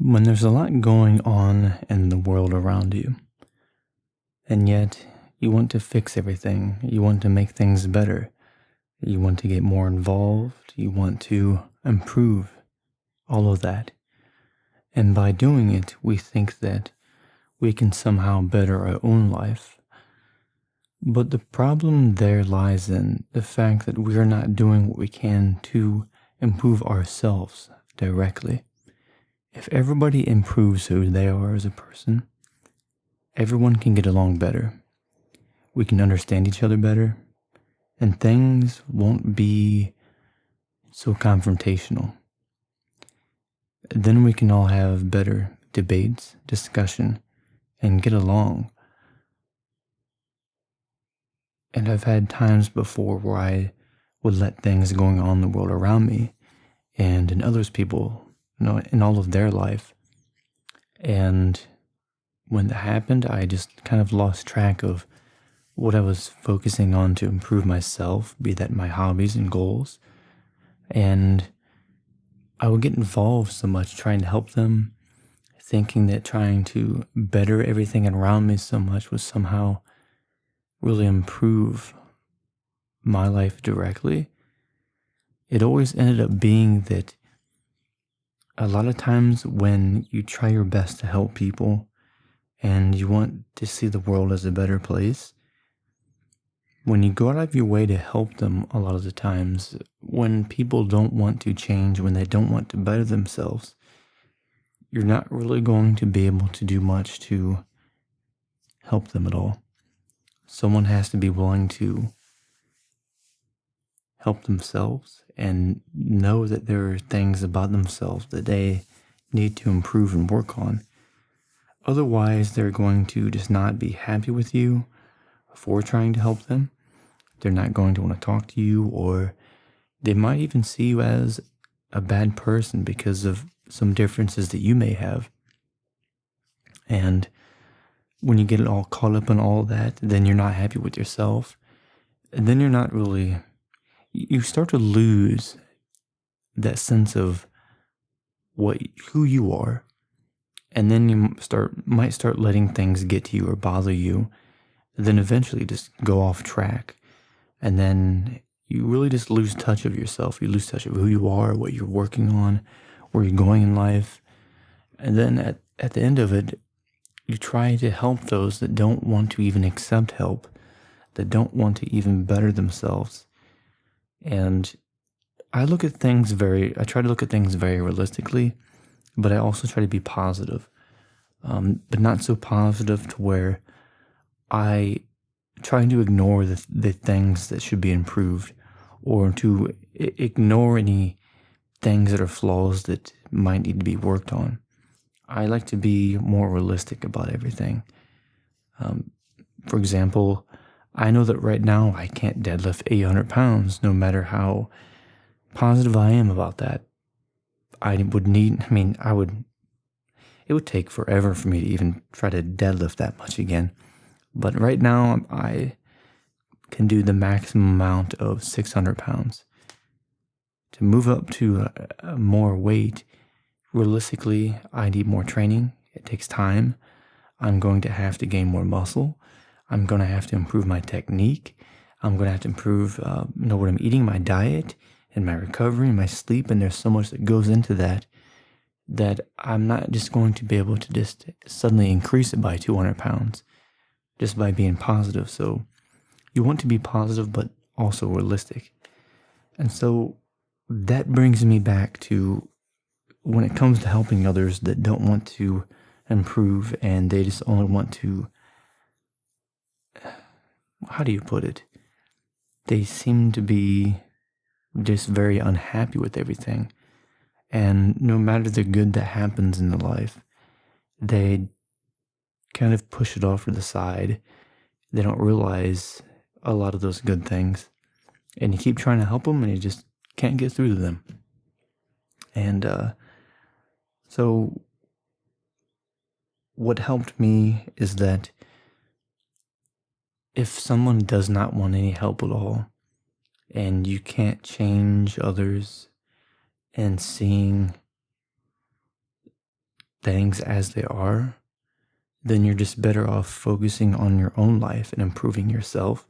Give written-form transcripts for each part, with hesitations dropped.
When there's a lot going on in the world around you, and yet you want to fix everything, you want to make things better, you want to get more involved, you want to improve all of that. And by doing it, we think that we can somehow better our own life. But the problem there lies in the fact that we are not doing what we can to improve ourselves directly. If everybody improves who they are as a person, everyone can get along better. We can understand each other better, and things won't be so confrontational. Then we can all have better debates, discussion, and get along. And I've had times before where I would let things going on in the world around me and in others people, in all of their life. And when that happened, I just kind of lost track of what I was focusing on to improve myself, be that my hobbies and goals. And I would get involved so much trying to help them, thinking that trying to better everything around me so much was somehow really improve my life directly. It always ended up being that a lot of times when you try your best to help people and you want to see the world as a better place, when you go out of your way to help them, a lot of the times, when people don't want to change, when they don't want to better themselves, you're not really going to be able to do much to help them at all. Someone has to be willing to help themselves and know that there are things about themselves that they need to improve and work on. Otherwise, they're going to just not be happy with you for trying to help them. They're not going to want to talk to you, or they might even see you as a bad person because of some differences that you may have. And when you get it all caught up in all that, then you're not happy with yourself. And then you're not really, you start to lose that sense of who you are. And then you might start letting things get to you or bother you. Then eventually just go off track. And then you really just lose touch of yourself. You lose touch of who you are, what you're working on, where you're going in life. And then at the end of it, you try to help those that don't want to even accept help, that don't want to even better themselves. And I try to look at things very realistically, but I also try to be positive. But not so positive to where I try to ignore the things that should be improved, or to ignore any things that are flaws that might need to be worked on. I like to be more realistic about everything. For example, I know that right now I can't deadlift 800 pounds, no matter how positive I am about that. It would take forever for me to even try to deadlift that much again. But right now, I can do the maximum amount of 600 pounds. To move up to more weight, realistically, I need more training. It takes time. I'm going to have to gain more muscle. I'm going to have to improve my technique. I'm going to have to improve what I'm eating, my diet, and my recovery, and my sleep. And there's so much that goes into that I'm not just going to be able to just suddenly increase it by 200 pounds just by being positive. So you want to be positive, but also realistic. And so that brings me back to when it comes to helping others that don't want to improve and they just only want to, how do you put it? They seem to be just very unhappy with everything. And no matter the good that happens in their life, they kind of push it off to the side. They don't realize a lot of those good things. And you keep trying to help them and you just can't get through to them. And so what helped me is that if someone does not want any help at all, and you can't change others, and seeing things as they are, then you're just better off focusing on your own life and improving yourself,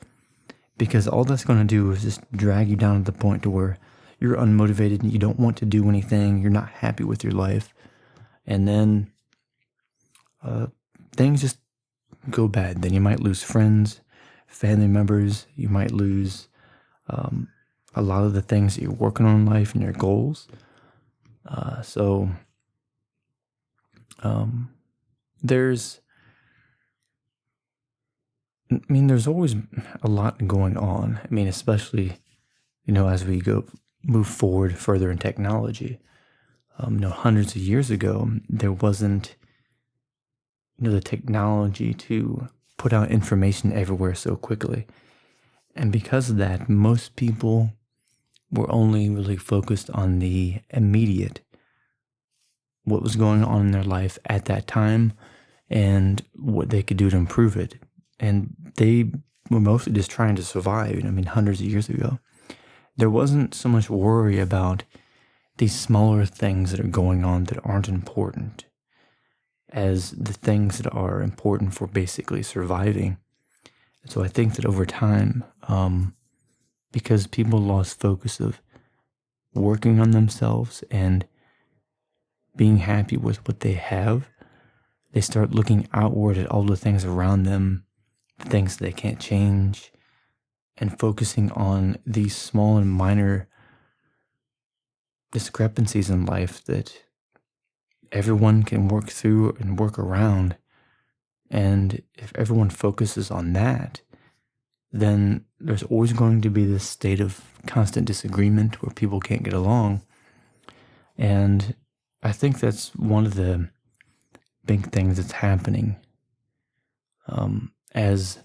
because all that's going to do is just drag you down to the point to where you're unmotivated and you don't want to do anything. You're not happy with your life. And then things just go bad. Then you might lose friends, family members. You might lose a lot of the things that you're working on in life and your goals. There's always a lot going on. I mean, especially, as we move forward further in technology. Hundreds of years ago, there wasn't, the technology to put out information everywhere so quickly. And because of that, most people were only really focused on the immediate, what was going on in their life at that time and what they could do to improve it. And they were mostly just trying to survive. Hundreds of years ago, there wasn't so much worry about these smaller things that are going on that aren't important as the things that are important for basically surviving. So I think that over time, because people lost focus of working on themselves and being happy with what they have, they start looking outward at all the things around them, the things they can't change, and focusing on these small and minor discrepancies in life that everyone can work through and work around. And if everyone focuses on that, then there's always going to be this state of constant disagreement where people can't get along. And I think that's one of the big things that's happening as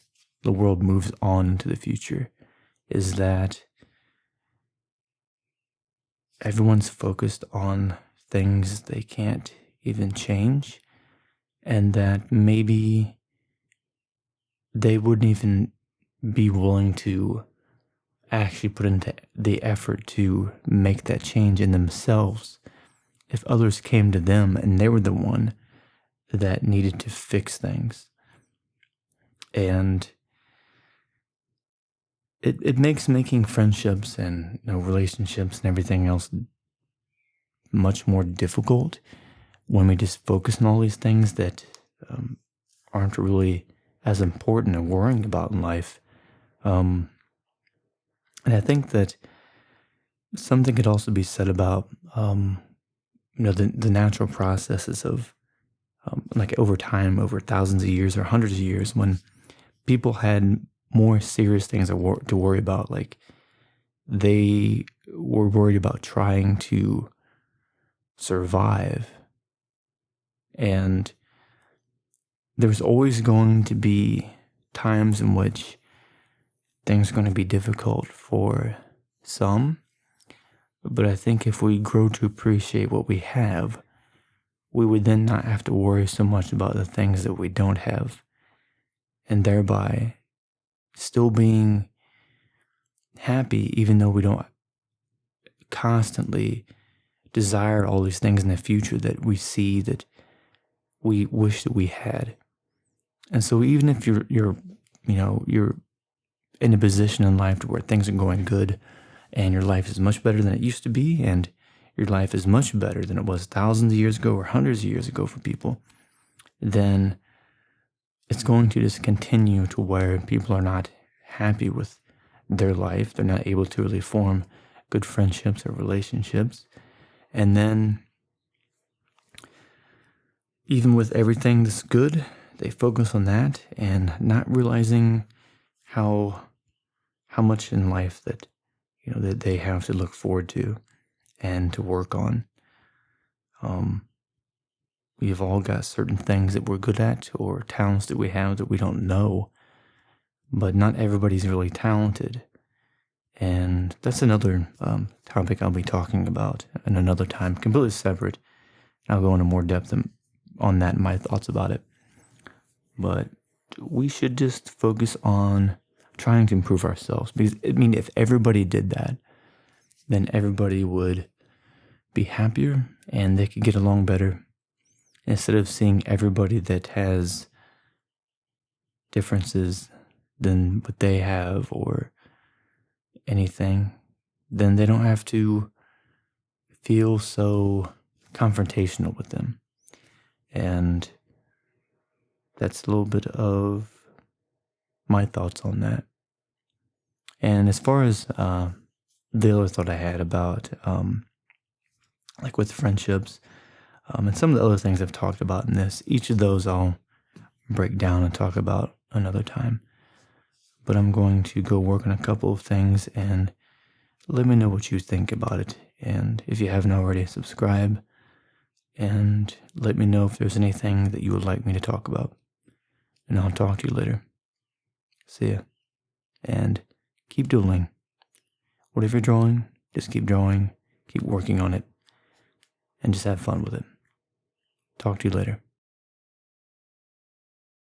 the world moves on into the future, is that everyone's focused on things they can't even change, and that maybe they wouldn't even be willing to actually put into the effort to make that change in themselves if others came to them and they were the one that needed to fix things. And it makes making friendships and relationships and everything else much more difficult when we just focus on all these things that aren't really as important and worrying about in life. And I think that something could also be said about the natural processes of like over time, over thousands of years or hundreds of years, when people had more serious things to worry about. Like they were worried about trying to survive. And there's always going to be times in which things are going to be difficult for some. But I think if we grow to appreciate what we have, we would then not have to worry so much about the things that we don't have, and thereby still being happy, even though we don't constantly desire all these things in the future that we see that we wish that we had. And so even if you're in a position in life to where things are going good and your life is much better than it used to be, and your life is much better than it was thousands of years ago or hundreds of years ago for people, then it's going to just continue to where people are not happy with their life. They're not able to really form good friendships or relationships. And then even with everything that's good, they focus on that and not realizing how much in life that that they have to look forward to and to work on. We've all got certain things that we're good at or talents that we have that we don't know, but not everybody's really talented. And that's another topic I'll be talking about in another time, completely separate. I'll go into more depth on that and my thoughts about it. But we should just focus on trying to improve ourselves, because if everybody did that, then everybody would be happier and they could get along better. Instead of seeing everybody that has differences than what they have or anything, then they don't have to feel so confrontational with them. And that's a little bit of my thoughts on that. And as far as the other thought I had about like with friendships, and some of the other things I've talked about in this, each of those I'll break down and talk about another time. But I'm going to go work on a couple of things and let me know what you think about it. And if you haven't already, subscribe and let me know if there's anything that you would like me to talk about. And I'll talk to you later. See ya. And keep doodling. Whatever you're drawing, just keep drawing, keep working on it, and just have fun with it. Talk to you later.